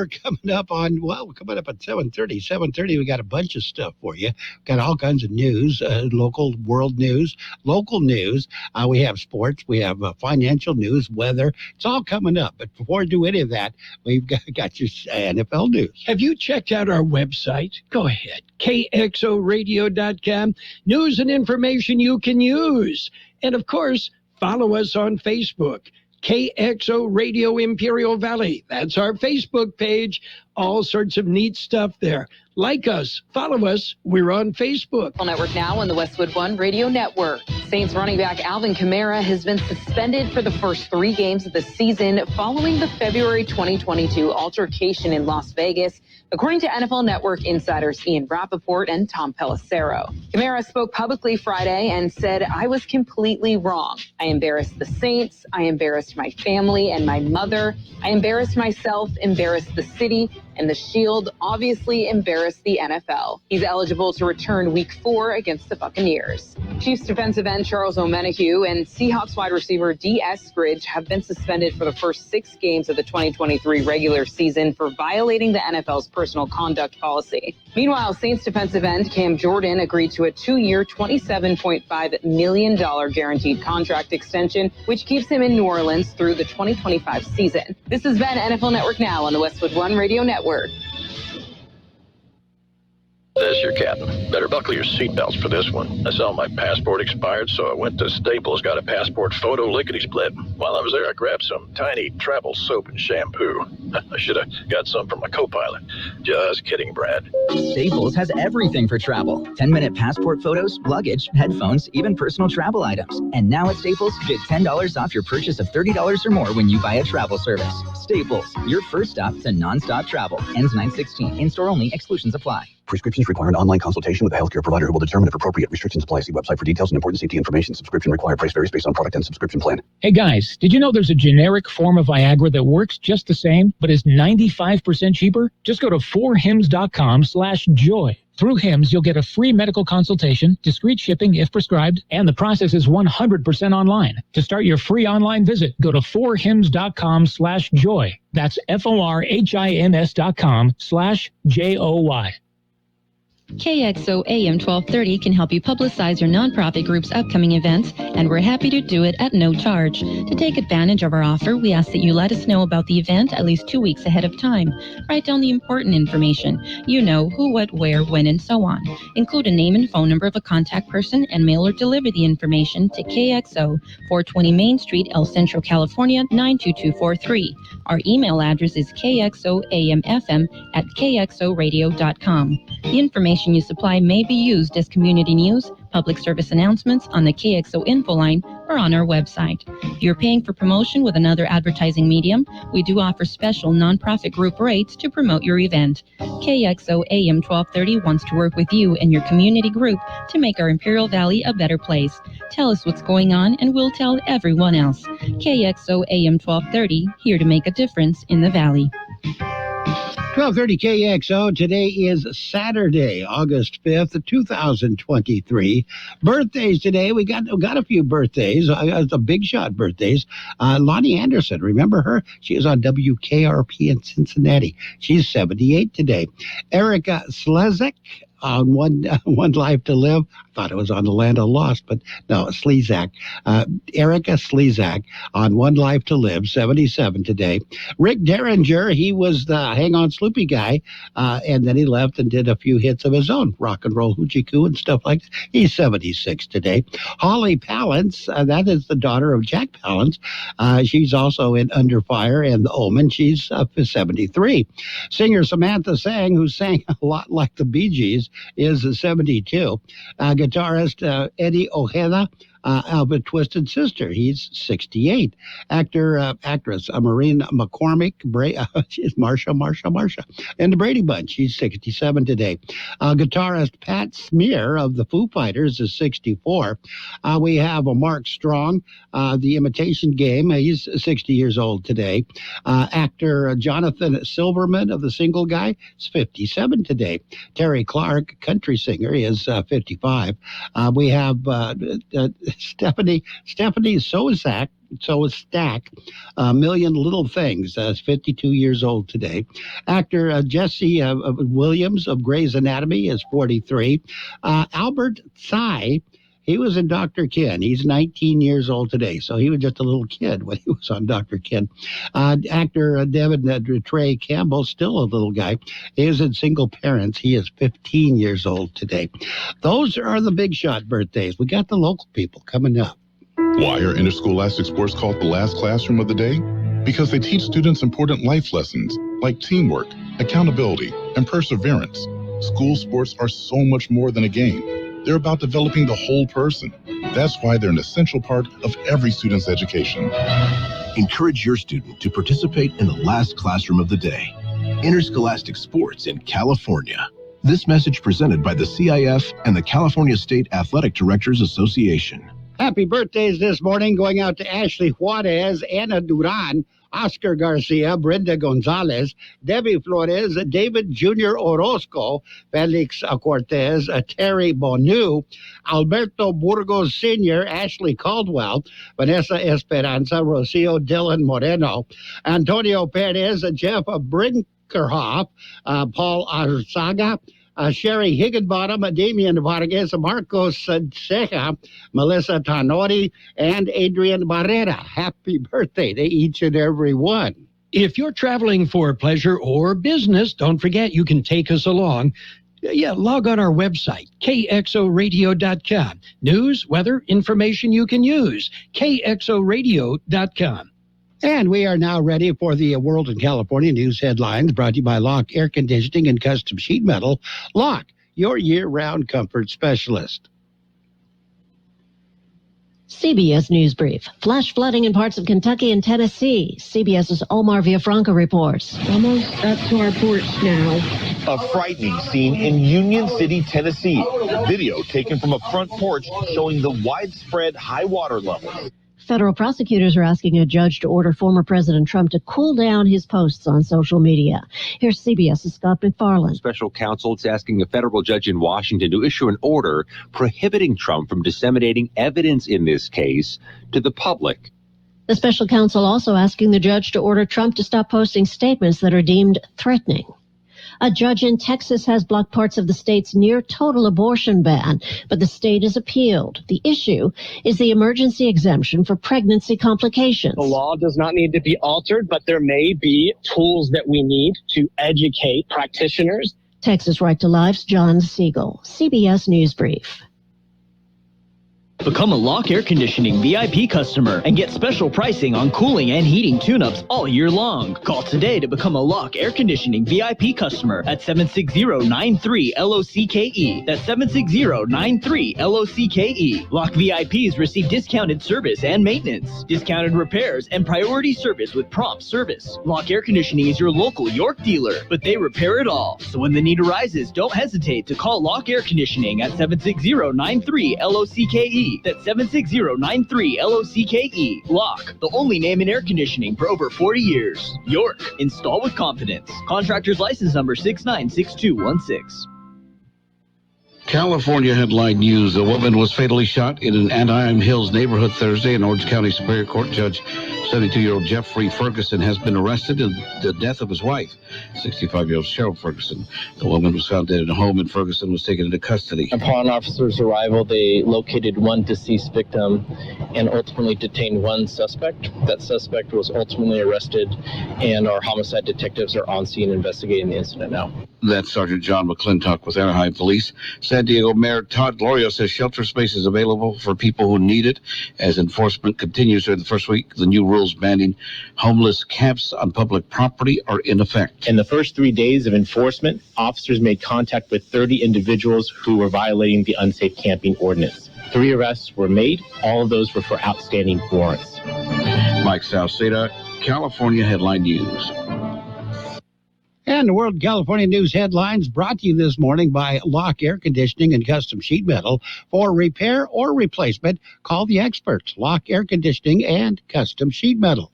We're coming up at 7:30. 7:30, we got a bunch of stuff for you. Got all kinds of news, local, world news, local news. We have sports. We have financial news, weather. It's all coming up. But before we do any of that, we've got your NFL news. Have you checked out our website? Go ahead. KXORadio.com. News and information you can use. And, of course, follow us on Facebook. KXO Radio Imperial Valley. That's our Facebook page. All sorts of neat stuff there. Like us, follow us. We're on Facebook. Network now on the Westwood One Radio Network. Saints running back Alvin Kamara has been suspended for the first 3 games of the season following the February 2022 altercation in Las Vegas, according to NFL Network insiders Ian Rappaport and Tom Pelissero. Kamara spoke publicly Friday and said, "I was completely wrong. I embarrassed the Saints. I embarrassed my family and my mother. I embarrassed myself, embarrassed the city, and the Shield, obviously embarrassed the NFL." He's eligible to return Week 4 against the Buccaneers. Chiefs defensive end Charles Omenihu and Seahawks wide receiver D. Eskridge have been suspended for the first 6 games of the 2023 regular season for violating the NFL's personal conduct policy. Meanwhile, Saints defensive end Cam Jordan agreed to a 2-year, $27.5 million guaranteed contract extension, which keeps him in New Orleans through the 2025 season. This has been NFL Network Now on the Westwood One Radio Network. This your captain. Better buckle your seatbelts for this one. I saw my passport expired, so I went to Staples, got a passport photo lickety-split. While I was there, I grabbed some tiny travel soap and shampoo. I should have got some from my co-pilot. Just kidding, Brad. Staples has everything for travel. 10-minute passport photos, luggage, headphones, even personal travel items. And now at Staples, get $10 off your purchase of $30 or more when you buy a travel service. Staples, your first stop to nonstop travel. Ends 9/16. In-store only. Exclusions apply. Prescriptions require an online consultation with a healthcare provider who will determine if appropriate. Restrictions apply. See website for details and important safety information. Subscription required. Price varies based on product and subscription plan. Hey guys, did you know there's a generic form of Viagra that works just the same, but is 95% cheaper? Just go to 4hims.com/joy. Through HIMS, you'll get a free medical consultation, discreet shipping if prescribed, and the process is 100% online. To start your free online visit, go to 4hims.com/joy. That's FORHIMS.com/JOY. KXO AM 1230 can help you publicize your nonprofit group's upcoming events, and we're happy to do it at no charge. To take advantage of our offer, we ask that you let us know about the event at least 2 weeks ahead of time. Write down the important information. You know, who, what, where, when, and so on. Include a name and phone number of a contact person and mail or deliver the information to KXO, 420 Main Street, El Centro, California, 92243. Our email address is kxoamfm@kxoradio.com. The information you supply may be used as community news, public service announcements on the KXO info line, or on our website. If you're paying for promotion with another advertising medium, we do offer special nonprofit group rates to promote your event. KXO AM 1230 wants to work with you and your community group to make our Imperial Valley a better place. Tell us what's going on and we'll tell everyone else. KXO AM 1230, here to make a difference in the Valley. 1230 KXO. Today is Saturday, August 5th, 2023. Birthdays today. We got a few birthdays. The big shot birthdays. Lonnie Anderson, remember her? She is on WKRP in Cincinnati. She's 78 today. Erica Slezak on One Life to Live. I thought it was on the Land of Lost, but no, Slezak. Erica Slezak on One Life to Live, 77 today. Rick Derringer, he was the Hang On Sloopy guy, and then he left and did a few hits of his own, Rock and Roll Hoochie Coo and stuff like that. He's 76 today. Holly Palance, that is the daughter of Jack Palance. She's also in Under Fire and The Omen. She's 73. Singer Samantha Sang, who sang a lot like the Bee Gees, is 72. Guitarist Eddie Ojeda, Albert Twisted Sister, he's 68. Actress Maureen McCormick, she's Marsha, and the Brady Bunch, she's 67 today. Guitarist Pat Smear of the Foo Fighters is 64. We have Mark Strong, The Imitation Game, he's 60 years old today. Actor Jonathan Silverman of The Single Guy is 57 today. Terry Clark, country singer, is 55. We have Stephanie Sozak, So is Stack, A Million Little Things. 52 years old today. Actor Jesse Williams of Grey's Anatomy is 43. Albert Tsai, he was in Dr. Ken. He's 19 years old today, so he was just a little kid when he was on Dr. Ken. Actor David Trey Campbell, still a little guy. He is in Single Parents. He is 15 years old today. Those are the big shot birthdays. We got the local people coming up. Why are interscholastic sports called the last classroom of the day? Because they teach students important life lessons like teamwork, accountability, and perseverance. School sports are so much more than a game. They're about developing the whole person. That's why they're an essential part of every student's education. Encourage your student to participate in the last classroom of the day. Interscholastic sports in California. This message presented by the CIF and the California State Athletic Directors Association. Happy birthdays this morning going out to Ashley Juarez, Ana Duran, Oscar Garcia, Brenda Gonzalez, Debbie Flores, David Jr. Orozco, Felix Cortez, Terry Bonu, Alberto Burgos Sr., Ashley Caldwell, Vanessa Esperanza, Rocio Dylan Moreno, Antonio Perez, Jeff Brinkerhoff, Paul Arzaga, Sherry Higginbottom, Damian Vargas, Marcos Ceja, Melissa Tanori, and Adrian Barrera. Happy birthday to each and every one. If you're traveling for pleasure or business, don't forget you can take us along. Log on our website, KXORadio.com. News, weather, information you can use, KXORadio.com. And we are now ready for the World in California news headlines brought to you by Lock Air Conditioning and Custom Sheet Metal. Lock, your year-round comfort specialist. CBS News Brief. Flash flooding in parts of Kentucky and Tennessee. CBS's Omar Villafranca reports. Almost up to our porch now. A frightening scene in Union City, Tennessee. Video taken from a front porch showing the widespread high water levels. Federal prosecutors are asking a judge to order former President Trump to cool down his posts on social media. Here's CBS's Scott McFarland. Special counsel is asking a federal judge in Washington to issue an order prohibiting Trump from disseminating evidence in this case to the public. The special counsel also asking the judge to order Trump to stop posting statements that are deemed threatening. A judge in Texas has blocked parts of the state's near-total abortion ban, but the state has appealed. The issue is the emergency exemption for pregnancy complications. The law does not need to be altered, but there may be tools that we need to educate practitioners. Texas Right to Life's John Siegel, CBS News Brief. Become a Lock Air Conditioning VIP customer and get special pricing on cooling and heating tune-ups all year long. Call today to become a Lock Air Conditioning VIP customer at 760-93-LOCKE. That's 760-93-LOCKE. Lock VIPs receive discounted service and maintenance, discounted repairs, and priority service with prompt service. Lock Air Conditioning is your local York dealer, but they repair it all. So when the need arises, don't hesitate to call Lock Air Conditioning at 760-93-LOCKE. That's 760-93-LOCKE. Lock, the only name in air conditioning for over 40 years. York, install with confidence. Contractor's license number 696216. California headline news. A woman was fatally shot in an Anaheim Hills neighborhood Thursday. An Orange County Superior Court judge, 72-year-old Jeffrey Ferguson, has been arrested in the death of his wife, 65-year-old Cheryl Ferguson. The woman was found dead in a home, and Ferguson was taken into custody. Upon officers' arrival, they located one deceased victim and ultimately detained one suspect. That suspect was ultimately arrested, and our homicide detectives are on scene investigating the incident now. That's Sergeant John McClintock with Anaheim Police. San Diego Mayor Todd Gloria says shelter space is available for people who need it. As enforcement continues during the first week, the new rules banning homeless camps on public property are in effect. In the first 3 days of enforcement, officers made contact with 30 individuals who were violating the unsafe camping ordinance. 3 arrests were made. All of those were for outstanding warrants. Mike Salceda, California Headline News. And the World California News headlines brought to you this morning by Lock Air Conditioning and Custom Sheet Metal. For repair or replacement, call the experts, Lock Air Conditioning and Custom Sheet Metal.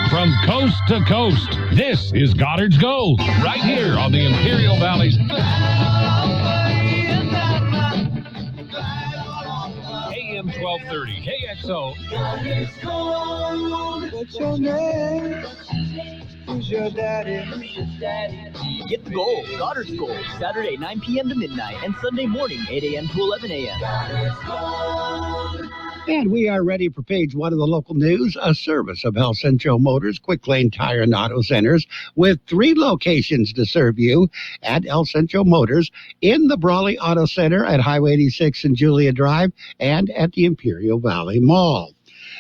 From coast to coast, this is Goddard's Gold, right here on the Imperial Valley's AM 1230 KXO. What's your name? Who's your daddy? Get the gold, Goddard's Gold, Saturday 9 p.m. to midnight and Sunday morning 8 a.m. to 11 a.m. And we are ready for page one of the local news, a service of El Centro Motors, Quick Lane Tire and Auto Centers, with 3 locations to serve you at El Centro Motors, in the Brawley Auto Center at Highway 86 and Julia Drive, and at the Imperial Valley Mall.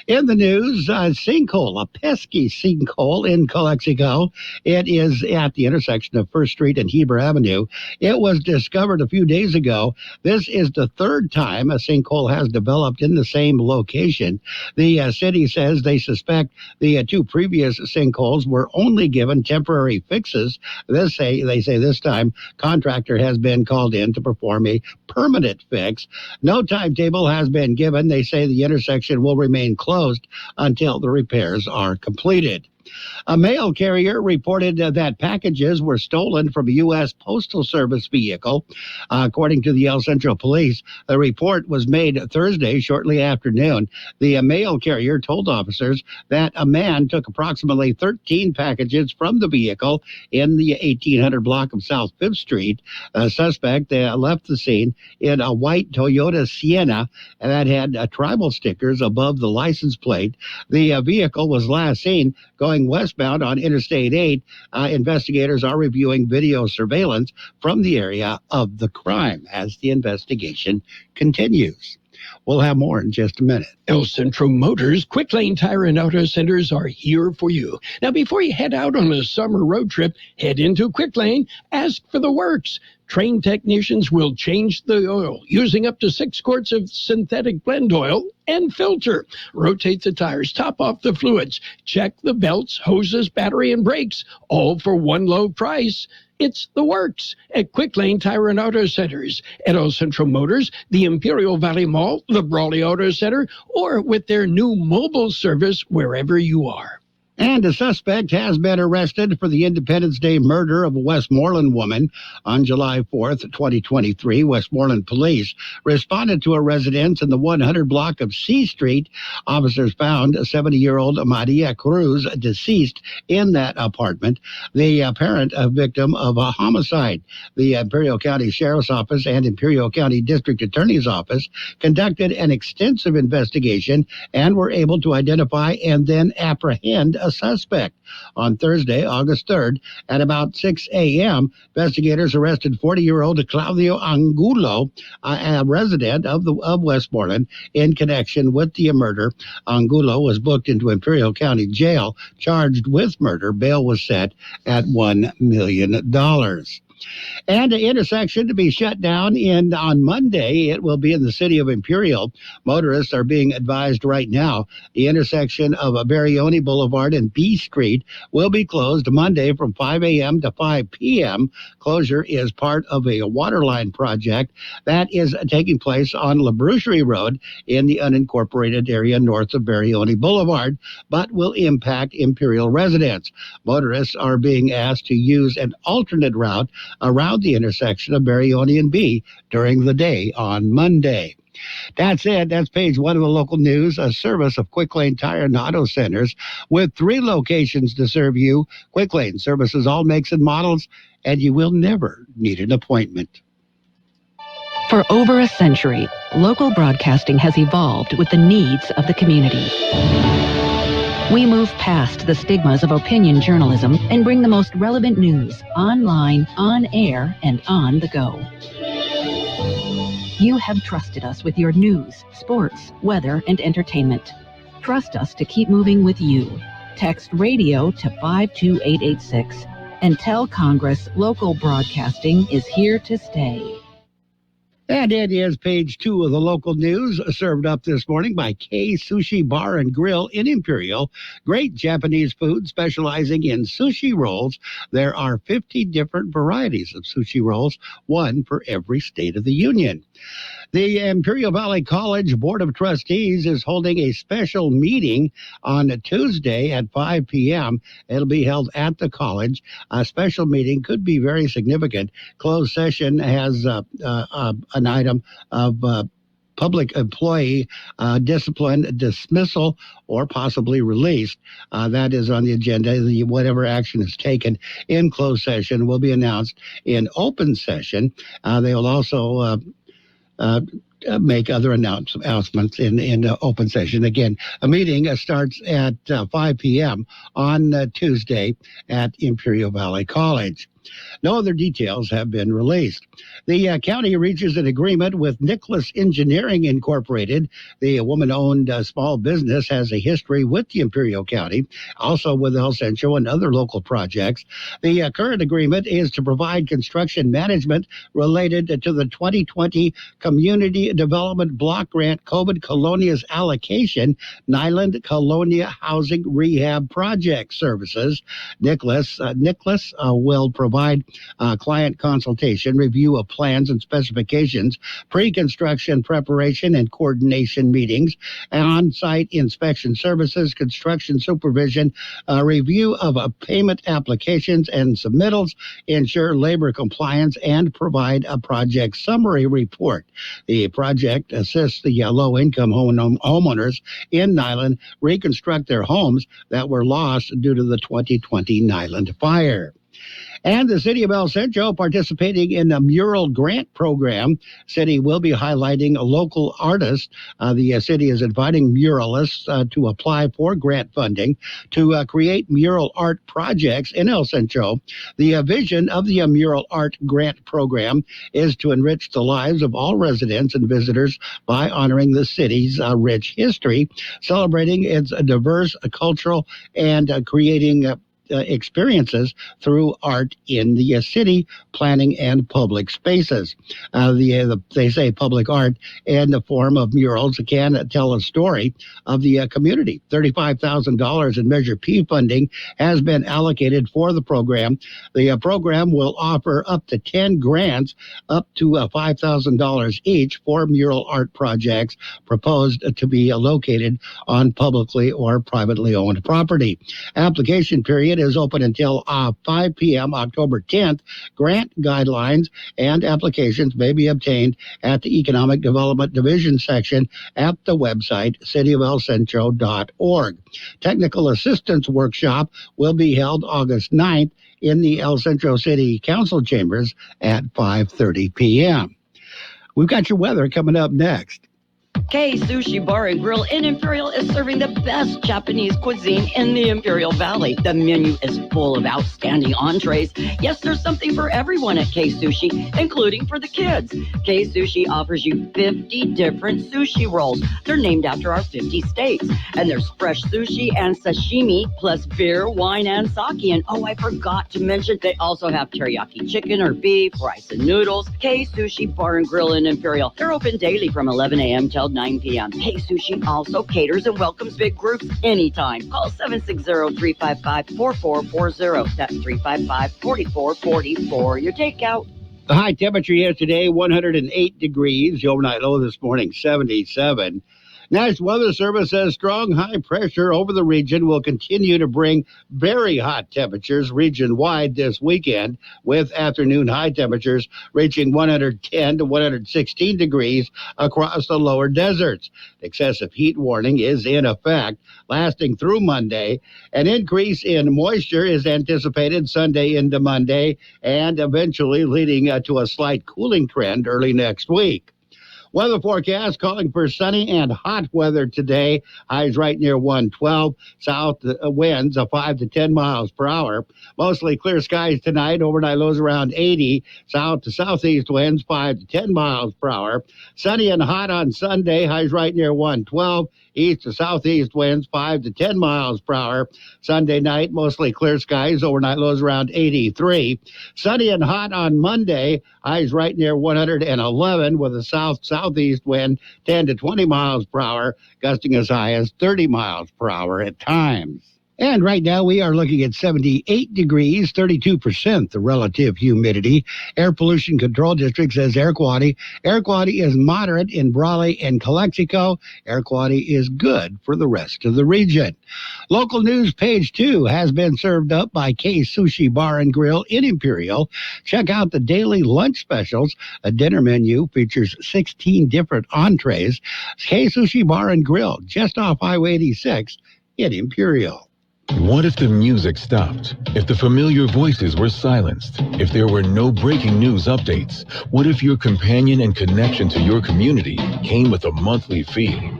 In the news, sinkhole, a pesky sinkhole in Calexico. It is at the intersection of First Street and Heber Avenue. It was discovered a few days ago. This is the 3rd time a sinkhole has developed in the same location. The city says they suspect the 2 previous sinkholes were only given temporary fixes. They say this time contractor has been called in to perform a permanent fix. No timetable has been given. They say the intersection will remain closed until the repairs are completed. A mail carrier reported that packages were stolen from a U.S. Postal Service vehicle. According to the El Centro Police, the report was made Thursday shortly after noon. The mail carrier told officers that a man took approximately 13 packages from the vehicle in the 1800 block of South 5th Street. A suspect left the scene in a white Toyota Sienna that had tribal stickers above the license plate. The vehicle was last seen going westbound on Interstate 8. Investigators are reviewing video surveillance from the area of the crime as the investigation continues. We'll have more in just a minute. El Centro Motors, Quick Lane Tire and Auto Centers are here for you. Now, before you head out on a summer road trip, head into Quick Lane, ask for the works. Trained technicians will change the oil using up to 6 quarts of synthetic blend oil and filter. Rotate the tires, top off the fluids, check the belts, hoses, battery, and brakes, all for one low price. It's the works at Quick Lane Tire and Auto Centers, at El Centro Motors, the Imperial Valley Mall, the Brawley Auto Center, or with their new mobile service wherever you are. And a suspect has been arrested for the Independence Day murder of a Westmoreland woman. On July 4th, 2023, Westmoreland police responded to a residence in the 100 block of C Street. Officers found a 70-year-old Maria Cruz deceased in that apartment, the apparent victim of a homicide. The Imperial County Sheriff's Office and Imperial County District Attorney's Office conducted an extensive investigation and were able to identify and then apprehend a suspect. On Thursday, August 3rd, at about 6 a.m., investigators arrested 40-year-old Claudio Angulo, a resident of Westmoreland, in connection with the murder. Angulo was booked into Imperial County Jail, charged with murder. Bail was set at $1 million. And the intersection to be shut down on Monday. It will be in the city of Imperial. Motorists are being advised right now the intersection of Barione Boulevard and B Street will be closed Monday from 5 a.m. to 5 p.m. Closure is part of a waterline project that is taking place on La Brucherie Road in the unincorporated area north of Barione Boulevard, but will impact Imperial residents. Motorists are being asked to use an alternate route around the intersection of Barione and B during the day on Monday. That's it. That's page one of the local news, a service of Quick Lane Tire and Auto Centers with 3 locations to serve you. Quick Lane services all makes and models, and you will never need an appointment. For over a century, local broadcasting has evolved with the needs of the community. We move past the stigmas of opinion journalism and bring the most relevant news online, on air, and on the go. You have trusted us with your news, sports, weather, and entertainment. Trust us to keep moving with you. Text radio to 52886 and tell Congress local broadcasting is here to stay. And it is page 2 of the local news, served up this morning by K Sushi Bar and Grill in Imperial. Great Japanese food specializing in sushi rolls. There are 50 different varieties of sushi rolls, one for every state of the union. The Imperial Valley College Board of Trustees is holding a special meeting on Tuesday at 5 p.m. It'll be held at the college. A special meeting could be very significant. Closed session has an item of public employee discipline, dismissal, or possibly released. That is on the agenda. Whatever action is taken in closed session will be announced in open session. They will also make other announcements in open session. Again, a meeting starts at 5 p.m. on Tuesday at Imperial Valley College. No other details have been released. The county reaches an agreement with Nicholas Engineering Incorporated. The woman-owned small business has a history with the Imperial County, also with El Centro and other local projects. The current agreement is to provide construction management related to the 2020 Community Development Block Grant COVID Colonias allocation, Nyland Colonia Housing Rehab Project Services. Nicholas will provide client consultation, review of plans and specifications, pre-construction preparation and coordination meetings, on-site inspection services, construction supervision, review of payment applications and submittals, ensure labor compliance, and provide a project summary report. The project assists the low-income homeowners in Nyland reconstruct their homes that were lost due to the 2020 Nyland fire. And the City of El Centro participating in a mural grant program. City will be highlighting a local artist. The city is inviting muralists to apply for grant funding to create mural art projects in El Centro. The vision of the mural art grant program is to enrich the lives of all residents and visitors by honoring the city's rich history, celebrating its diverse cultural and creating experiences through art in the city, planning, and public spaces. They say public art in the form of murals can tell a story of the community. $35,000 in Measure P funding has been allocated for the program. The program will offer up to 10 grants, up to $5,000 each for mural art projects proposed to be located on publicly or privately owned property. Application period is open until 5 p.m. October 10th. Grant guidelines and applications may be obtained at the Economic Development Division section at the website cityofelcentro.org. Technical Assistance Workshop will be held August 9th in the El Centro City Council Chambers at 5:30 p.m. We've got your weather coming up next. K Sushi Bar and Grill in Imperial is serving the best Japanese cuisine in the Imperial Valley. The menu is full of outstanding entrees. Yes, there's something for everyone at K Sushi, including for the kids. K Sushi offers you 50 different sushi rolls. They're named after our 50 states. And there's fresh sushi and sashimi, plus beer, wine, and sake. And oh, I forgot to mention, they also have teriyaki chicken or beef, rice, and noodles. K Sushi Bar and Grill in Imperial. They're open daily from 11 a.m. till 9 p.m. K Sushi also caters and welcomes big groups anytime. Call 760-355-4440. That's 355-4440 for your takeout. The high temperature yesterday, 108 degrees. The overnight low this morning, 77. National Weather Service says strong high pressure over the region will continue to bring very hot temperatures region-wide this weekend, with afternoon high temperatures reaching 110 to 116 degrees across the lower deserts. Excessive heat warning is in effect, lasting through Monday. An increase in moisture is anticipated Sunday into Monday, and eventually leading to a slight cooling trend early next week. Weather forecast calling for sunny and hot weather today. Highs right near 112. South winds of 5 to 10 miles per hour. Mostly clear skies tonight. Overnight lows around 80. South to southeast winds 5 to 10 miles per hour. Sunny and hot on Sunday. Highs right near 112. East to southeast winds 5 to 10 miles per hour. Sunday night, mostly clear skies. Overnight lows around 83. Sunny and hot on Monday. Highs right near 111 with a southeast wind 10 to 20 miles per hour, gusting as high as 30 miles per hour at times. And right now we are looking at 78 degrees, 32% the relative humidity. Air Pollution Control District says air quality. Air quality is moderate in Brawley and Calexico. Air quality is good for the rest of the region. Local news page 2 has been served up by K Sushi Bar and Grill in Imperial. Check out the daily lunch specials. A dinner menu features 16 different entrees. K Sushi Bar and Grill, just off Highway 86 in Imperial. What if the music stopped? If the familiar voices were silenced? If there were no breaking news updates? What if your companion and connection to your community came with a monthly fee?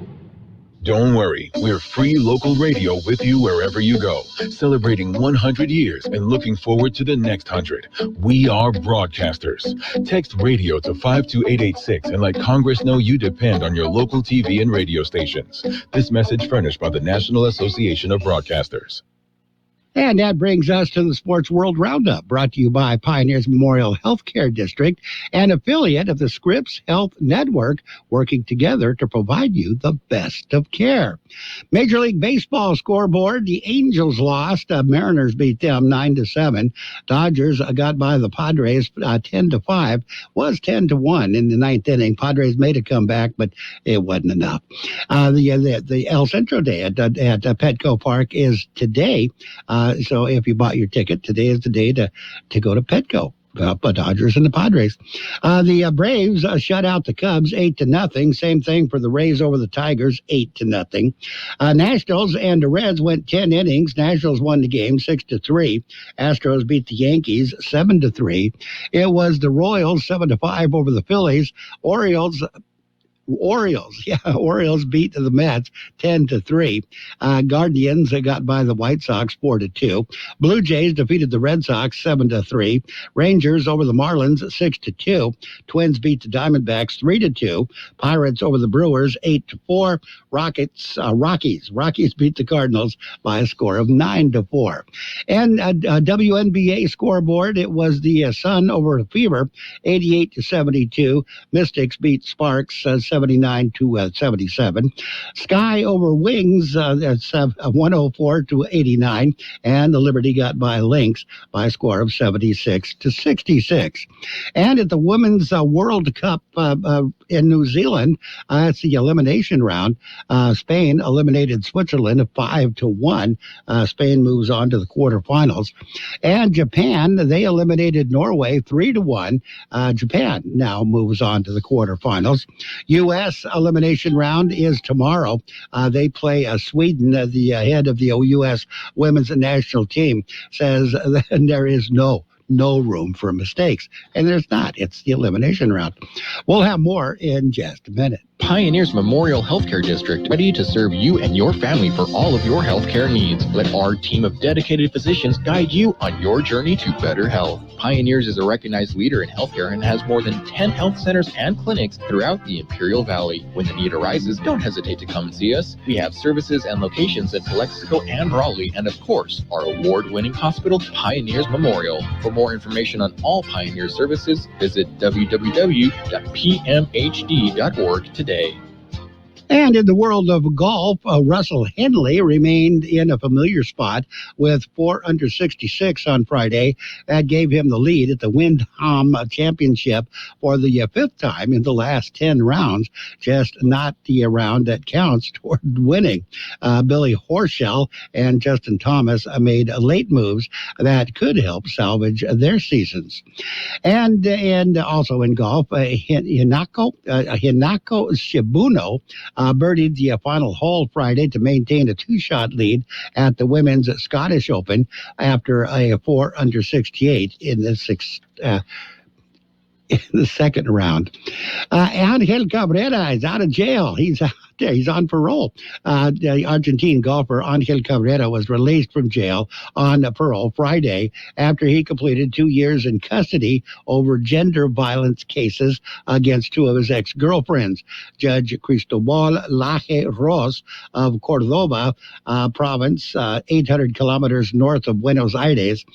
Don't worry, we're free local radio with you wherever you go, celebrating 100 years and looking forward to the next 100. We are broadcasters. Text radio to 52886 and let Congress know you depend on your local TV and radio stations. This message furnished by the National Association of Broadcasters. And that brings us to the Sports World Roundup, brought to you by Pioneers Memorial Healthcare District, an affiliate of the Scripps Health Network, working together to provide you the best of care. Major League Baseball scoreboard, the Angels lost. Mariners beat them 9-7. Dodgers got by the Padres 10-5. Was 10-1 in the ninth inning. Padres made a comeback, but it wasn't enough. The El Centro Day at Petco Park is today. So if you bought your ticket, today is the day to go to Petco. Dodgers and the Padres. The Braves shut out the Cubs 8-0. Same thing for the Rays over the Tigers, 8-0. Nationals and the Reds went 10 innings. Nationals won the game 6-3. Astros beat the Yankees 7-3. It was the Royals 7-5 over the Phillies. Orioles beat the Mets 10-3. Guardians got by the White Sox 4-2. Blue Jays defeated the Red Sox 7-3. Rangers over the Marlins 6-2. Twins beat the Diamondbacks 3-2. Pirates over the Brewers 8-4. Rockies beat the Cardinals by a score of 9-4. And WNBA scoreboard, it was the Sun over the Fever 88-72. Mystics beat Sparks 79-77. Sky over Wings, that's 104-89, and the Liberty got by Lynx by a score of 76-66. And at the Women's World Cup in New Zealand, it's the elimination round. Spain eliminated Switzerland 5-1. Spain moves on to the quarterfinals. And Japan, they eliminated Norway 3-1. Japan now moves on to the quarterfinals. U.S. elimination round is tomorrow. They play Sweden. The head of the U.S. women's national team says that there is no room for mistakes. And there's not. It's the elimination round. We'll have more in just a minute. Pioneers Memorial Healthcare District, ready to serve you and your family for all of your healthcare needs. Let our team of dedicated physicians guide you on your journey to better health. Pioneers is a recognized leader in healthcare and has more than 10 health centers and clinics throughout the Imperial Valley. When the need arises, don't hesitate to come and see us. We have services and locations in Calexico and Raleigh, and of course, our award-winning hospital, Pioneers Memorial. For more information on all Pioneer services, visit www.pmhd.org today. And in the world of golf, Russell Henley remained in a familiar spot with 4 under 66 on Friday. That gave him the lead at the Wyndham Championship for the 5th time in the last 10 rounds, just not the round that counts toward winning. Billy Horschel and Justin Thomas made late moves that could help salvage their seasons. And also in golf, Hinako Shibuno birdied the final hole Friday to maintain a 2-shot lead at the Women's Scottish Open after a 4 under 68 in the second round. Angel Cabrera is out of jail. He's on parole. The Argentine golfer Angel Cabrera was released from jail on parole Friday after he completed 2 years in custody over gender violence cases against 2 of his ex-girlfriends. Judge Cristobal Laje Ros of Cordoba province, 800 kilometers north of Buenos Aires,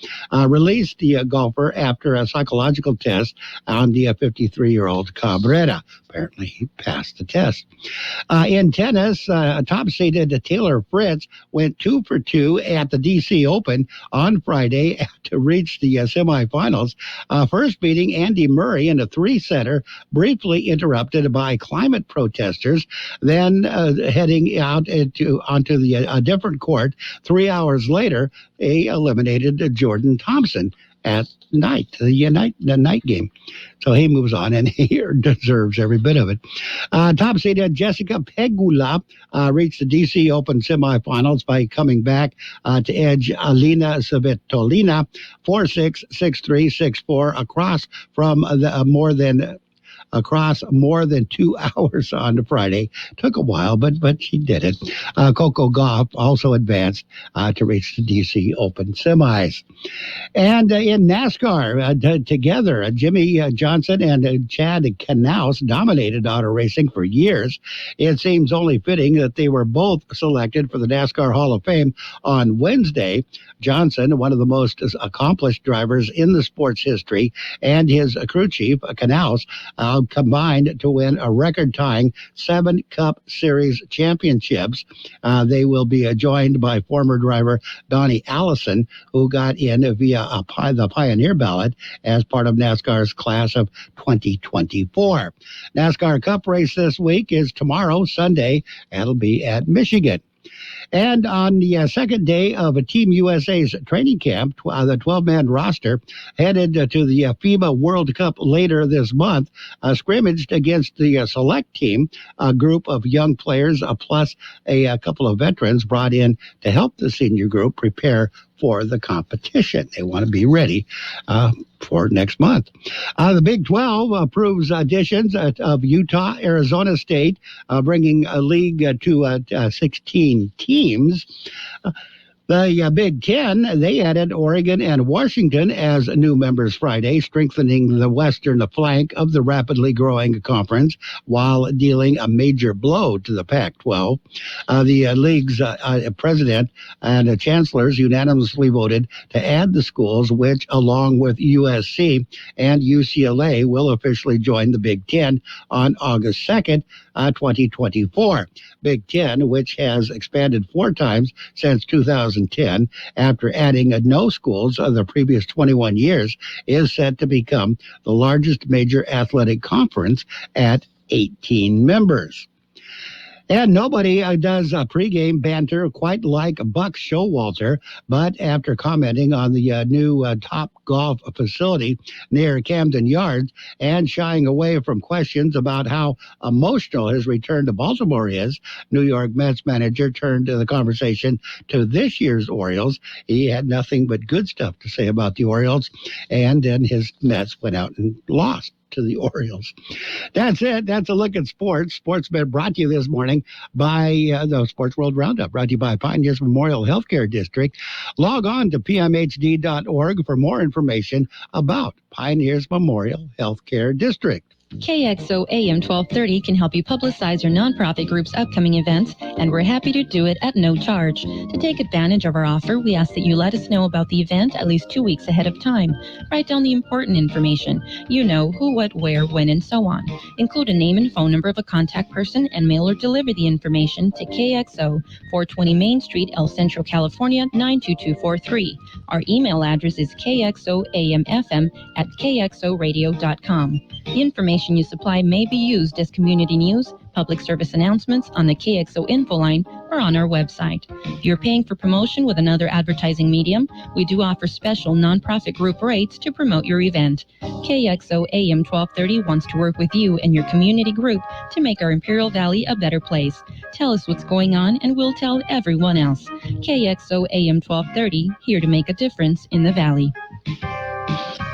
released the golfer after a psychological test on the 53-year-old Cabrera. Apparently, he passed the test. In tennis, top-seeded Taylor Fritz went 2 for 2 at the D.C. Open on Friday to reach the semifinals, first beating Andy Murray in a 3-setter, briefly interrupted by climate protesters, then heading out onto the different court. 3 hours later, they eliminated Jordan Thompson at night, the night game. So he moves on, and he deserves every bit of it. Top seeded Jessica Pegula reached the D.C. Open semifinals by coming back to edge Alina Svitolina 4-6, 6-3, 6-4 across from more than 2 hours on Friday. Took a while, but she did it. Coco Gauff also advanced to reach the D.C. Open semis. And in NASCAR, together, Jimmy Johnson and Chad Knaus dominated auto racing for years. It seems only fitting that they were both selected for the NASCAR Hall of Fame on Wednesday. Johnson, one of the most accomplished drivers in the sport's history, and his crew chief, Knaus, combined to win a record-tying 7 Cup Series championships. They will be joined by former driver Donnie Allison, who got in via the Pioneer ballot as part of NASCAR's class of 2024. NASCAR Cup race this week is tomorrow, Sunday, and it'll be at Michigan. And on the second day of Team USA's training camp, the 12-man roster headed to the FIBA World Cup later this month, scrimmaged against the select team, a group of young players, plus a couple of veterans brought in to help the senior group prepare for the competition. They want to be ready for next month. The Big 12 approves additions of Utah, Arizona State, bringing a league to 16 teams. The Big Ten, they added Oregon and Washington as new members Friday, strengthening the western flank of the rapidly growing conference while dealing a major blow to the Pac-12. The league's president and chancellors unanimously voted to add the schools, which, along with USC and UCLA, will officially join the Big Ten on August 2nd, 2024. Big Ten, which has expanded 4 times since 2010 after adding no schools of the previous 21 years, is set to become the largest major athletic conference at 18 members. And nobody does pregame banter quite like Buck Showalter, but after commenting on the new Top Golf facility near Camden Yards and shying away from questions about how emotional his return to Baltimore is, New York Mets manager turned the conversation to this year's Orioles. He had nothing but good stuff to say about the Orioles, and then his Mets went out and lost to the Orioles. That's it. That's a look at sports. Sports been brought to you this morning by the Sports World Roundup, brought to you by Pioneers Memorial Healthcare District. Log on to pmhd.org for more information about Pioneers Memorial Healthcare District. KXO AM 1230 can help you publicize your nonprofit group's upcoming events, and we're happy to do it at no charge. To take advantage of our offer, we ask that you let us know about the event at least 2 weeks ahead of time. Write down the important information. You know, who, what, where, when, and so on. Include a name and phone number of a contact person and mail or deliver the information to KXO, 420 Main Street, El Centro, California, 92243. Our email address is kxoamfm@kxoradio.com. The information you supply may be used as community news, public service announcements on the KXO info line, or on our website. If you're paying for promotion with another advertising medium, we do offer special nonprofit group rates to promote your event. KXO AM 1230 wants to work with you and your community group to make our Imperial Valley a better place. Tell us what's going on and we'll tell everyone else. KXO AM 1230, here to make a difference in the Valley.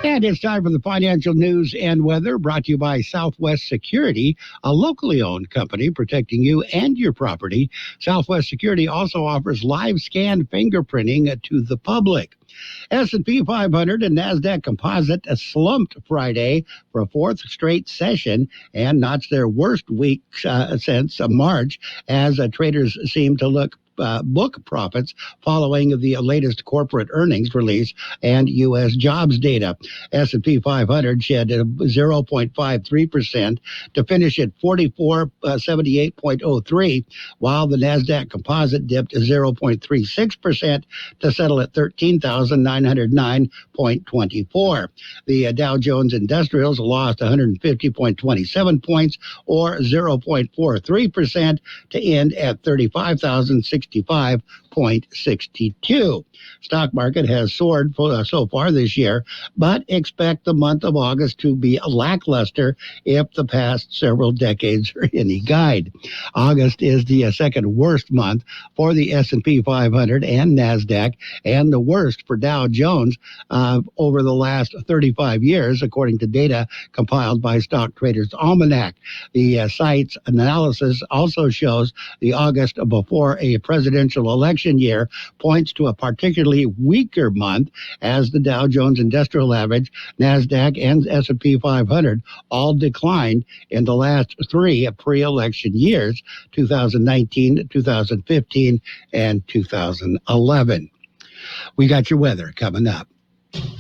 And it's time for the financial news and weather, brought to you by Southwest Security, a locally owned company protecting you and your property. Southwest Security also offers live scan fingerprinting to the public. S&P 500 and NASDAQ Composite slumped Friday for a 4th straight session and notched their worst week since March, as traders seem to look book profits following the latest corporate earnings release and U.S. jobs data. S&P 500 shed 0.53% to finish at 4478.03, while the NASDAQ composite dipped 0.36% to settle at 13,909.24. The Dow Jones Industrials lost 150.27 points, or 0.43%, to end at 35,065.62. Stock market has soared so far this year, but expect the month of August to be lackluster if the past several decades are any guide. August is the second worst month for the S&P 500 and NASDAQ, and the worst for Dow Jones over the last 35 years, according to data compiled by Stock Traders Almanac. The site's analysis also shows the August before a presidential election year points to a particularly weaker month, as the Dow Jones Industrial Average, NASDAQ, and S&P 500 all declined in the last three pre-election years, 2019, 2015, and 2011. We got your weather coming up.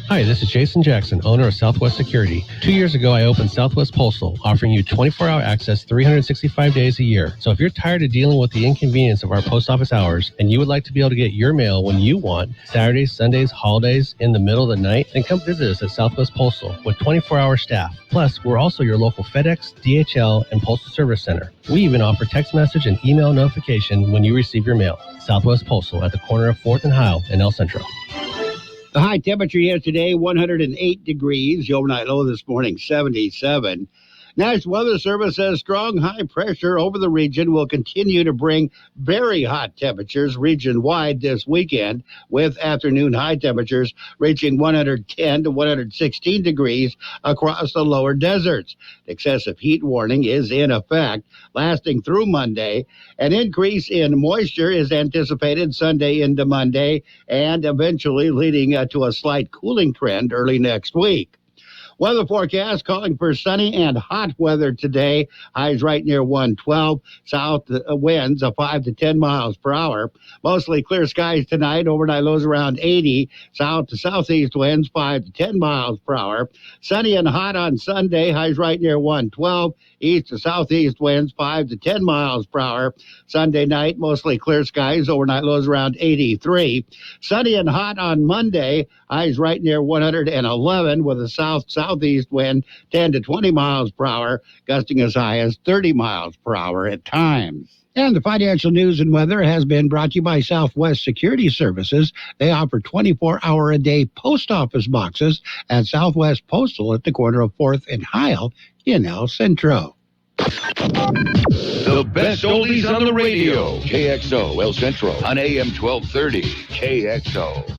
Hi, this is Jason Jackson, owner of Southwest Security. 2 years ago, I opened Southwest Postal, offering you 24-hour access 365 days a year. So if you're tired of dealing with the inconvenience of our post office hours and you would like to be able to get your mail when you want, Saturdays, Sundays, holidays, in the middle of the night, then come visit us at Southwest Postal with 24-hour staff. Plus, we're also your local FedEx, DHL, and Postal Service Center. We even offer text message and email notification when you receive your mail. Southwest Postal at the corner of 4th and Heil in El Centro. The high temperature here today, 108 degrees. The overnight low this morning, 77. National Weather Service says strong high pressure over the region will continue to bring very hot temperatures region-wide this weekend, with afternoon high temperatures reaching 110 to 116 degrees across the lower deserts. Excessive heat warning is in effect, lasting through Monday. An increase in moisture is anticipated Sunday into Monday, and eventually leading to a slight cooling trend early next week. Weather forecast calling for sunny and hot weather today. Highs right near 112. South winds of 5 to 10 miles per hour. Mostly clear skies tonight. Overnight lows around 80. South to southeast winds 5 to 10 miles per hour. Sunny and hot on Sunday. Highs right near 112. East to southeast winds 5 to 10 miles per hour. Sunday night, mostly clear skies. Overnight lows around 83. Sunny and hot on Monday. Highs right near 111 with a southeast wind 10 to 20 miles per hour, gusting as high as 30 miles per hour at times. And the financial news and weather has been brought to you by Southwest Security Services. They offer 24-hour-a-day post office boxes at Southwest Postal at the corner of 4th and Heil in El Centro. The best oldies on the radio. KXO El Centro on AM 1230. KXO.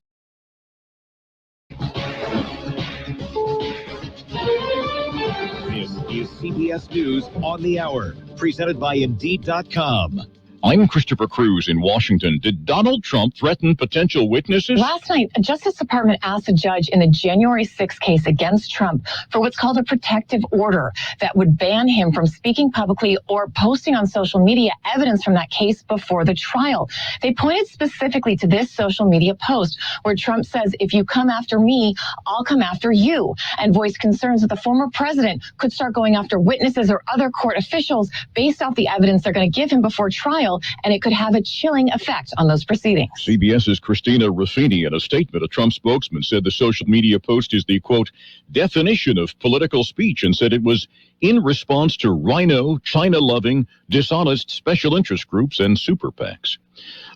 This is CBS News on the Hour, presented by Indeed.com. I'm Christopher Cruz in Washington. Did Donald Trump threaten potential witnesses? Last night, a Justice Department asked a judge in the January 6th case against Trump for what's called a protective order that would ban him from speaking publicly or posting on social media evidence from that case before the trial. They pointed specifically to this social media post where Trump says, "If you come after me, I'll come after you," and voiced concerns that the former president could start going after witnesses or other court officials based off the evidence they're going to give him before trial, and it could have a chilling effect on those proceedings. CBS's Christina Ruffini, in a statement, a Trump spokesman, said the social media post is the, quote, definition of political speech, and said it was in response to rhino, China-loving, dishonest special interest groups and super PACs.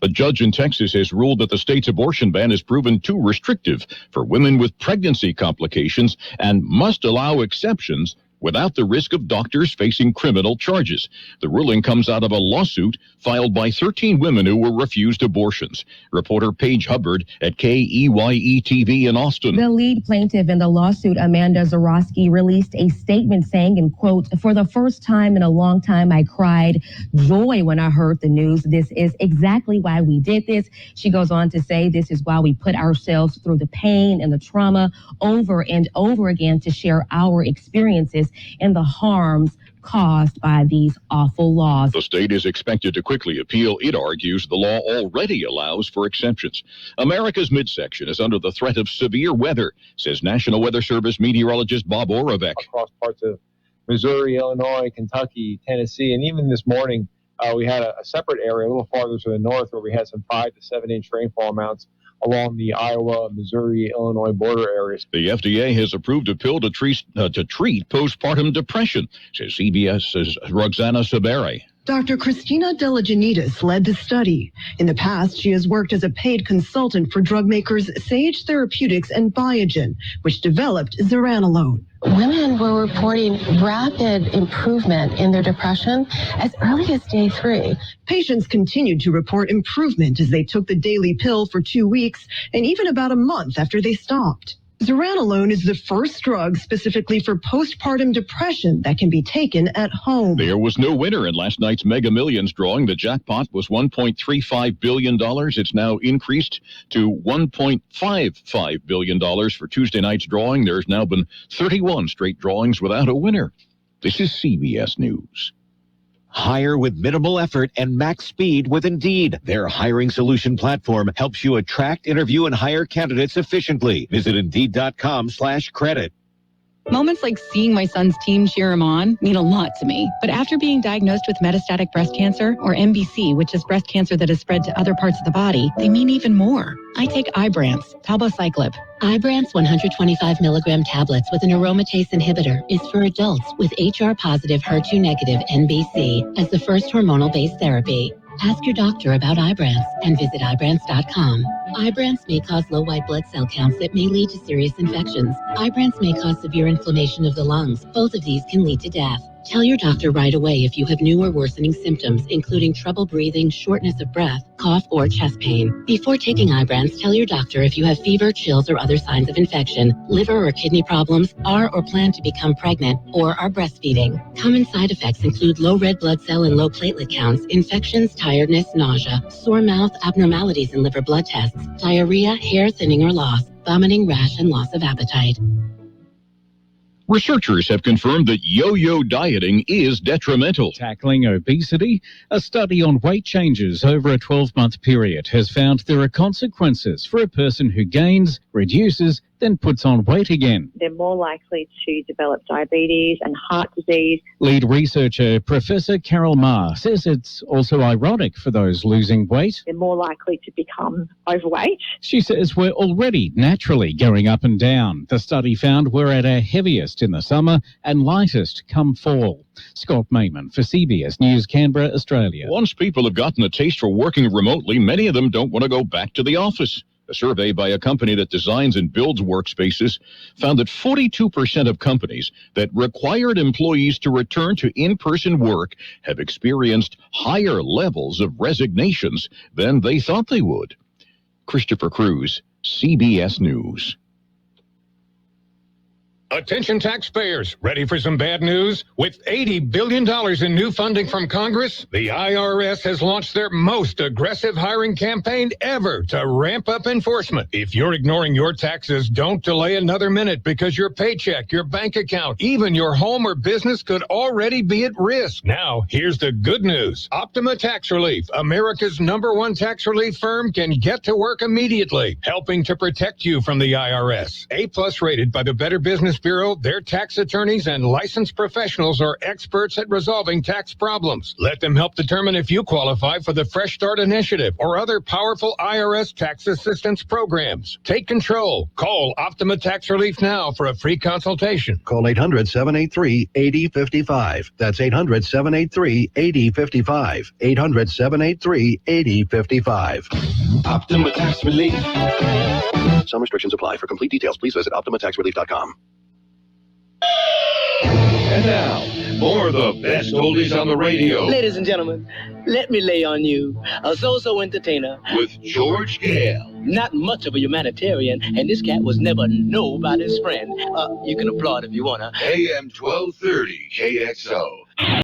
A judge in Texas has ruled that the state's abortion ban is proven too restrictive for women with pregnancy complications and must allow exceptions without the risk of doctors facing criminal charges. The ruling comes out of a lawsuit filed by 13 women who were refused abortions. Reporter Paige Hubbard at KEYE-TV in Austin. The lead plaintiff in the lawsuit, Amanda Zarowski, released a statement saying, in quote, "For the first time in a long time, I cried joy when I heard the news. This is exactly why we did this." She goes on to say, "This is why we put ourselves through the pain and the trauma over and over again to share our experiences. and the harms caused by these awful laws. The state is expected to quickly appeal. It argues the law already allows for exceptions. America's midsection is under the threat of severe weather, says National Weather Service meteorologist Bob Oravec. Across parts of Missouri, Illinois, Kentucky, Tennessee, and even this morning, we had a separate area a little farther to the north where we had some 5 to 7 inch rainfall amounts along the Iowa, Missouri, Illinois border areas. The FDA has approved a pill to treat postpartum depression, says CBS's Roxana Saberi. Dr. Christina Deligianitis led the study. In the past, she has worked as a paid consultant for drug makers Sage Therapeutics and Biogen, which developed zuranolone. Women were reporting rapid improvement in their depression as early as day 3. Patients continued to report improvement as they took the daily pill for 2 weeks and even about a month after they stopped. Zuranolone is the first drug specifically for postpartum depression that can be taken at home. There was no winner in last night's Mega Millions drawing. The jackpot was $1.35 billion. It's now increased to $1.55 billion for Tuesday night's drawing. There's now been 31 straight drawings without a winner. This is CBS News. Hire with minimal effort and max speed with Indeed. Their hiring solution platform helps you attract, interview, and hire candidates efficiently. Visit Indeed.com/credit. Moments like seeing my son's team cheer him on mean a lot to me. But after being diagnosed with metastatic breast cancer, or MBC, which is breast cancer that has spread to other parts of the body, they mean even more. I take Ibrance, palbociclib. Ibrance 125 milligram tablets with an aromatase inhibitor is for adults with HR-positive, HER2-negative MBC as the first hormonal-based therapy. Ask your doctor about Ibrance and visit Ibrance.com. Ibrance may cause low white blood cell counts that may lead to serious infections. Ibrance may cause severe inflammation of the lungs. Both of these can lead to death. Tell your doctor right away if you have new or worsening symptoms, including trouble breathing, shortness of breath, cough, or chest pain. Before taking Ibrance, tell your doctor if you have fever, chills, or other signs of infection, liver or kidney problems, are or plan to become pregnant, or are breastfeeding. Common side effects include low red blood cell and low platelet counts, infections, tiredness, nausea, sore mouth, abnormalities in liver blood tests, diarrhea, hair thinning or loss, vomiting, rash, and loss of appetite. Researchers have confirmed that yo-yo dieting is detrimental. Tackling obesity, a study on weight changes over a 12-month period has found there are consequences for a person who gains, reduces, then puts on weight again. They're more likely to develop diabetes and heart disease. Lead researcher Professor Carol Ma says it's also ironic for those losing weight. They're more likely to become overweight. She says we're already naturally going up and down. The study found we're at our heaviest in the summer and lightest come fall. Scott Mayman for CBS News, Canberra, Australia. Once people have gotten a taste for working remotely, many of them don't want to go back to the office. A survey by a company that designs and builds workspaces found that 42% of companies that required employees to return to in-person work have experienced higher levels of resignations than they thought they would. Christopher Cruz, CBS News. Attention taxpayers, ready for some bad news? With $80 billion in new funding from Congress, the IRS has launched their most aggressive hiring campaign ever to ramp up enforcement. If you're ignoring your taxes, don't delay another minute because your paycheck, your bank account, even your home or business could already be at risk. Now, here's the good news. Optima Tax Relief, America's #1 tax relief firm, can get to work immediately, helping to protect you from the IRS. A+ rated by the Better Business Bureau, their tax attorneys and licensed professionals are experts at resolving tax problems. Let them help determine if you qualify for the Fresh Start Initiative or other powerful IRS tax assistance programs. Take control. Call Optima Tax Relief now for a free consultation. Call 800-783-8055. That's 800-783-8055. 800-783-8055. Optima Tax Relief. Some restrictions apply. For complete details, please visit OptimaTaxRelief.com. And now, more of the best oldies on the radio. Ladies and gentlemen, let me lay on you a so-so entertainer with George Gale. Not much of a humanitarian, and this cat was never nobody's friend. You can applaud if you wanna. AM 1230 KXO.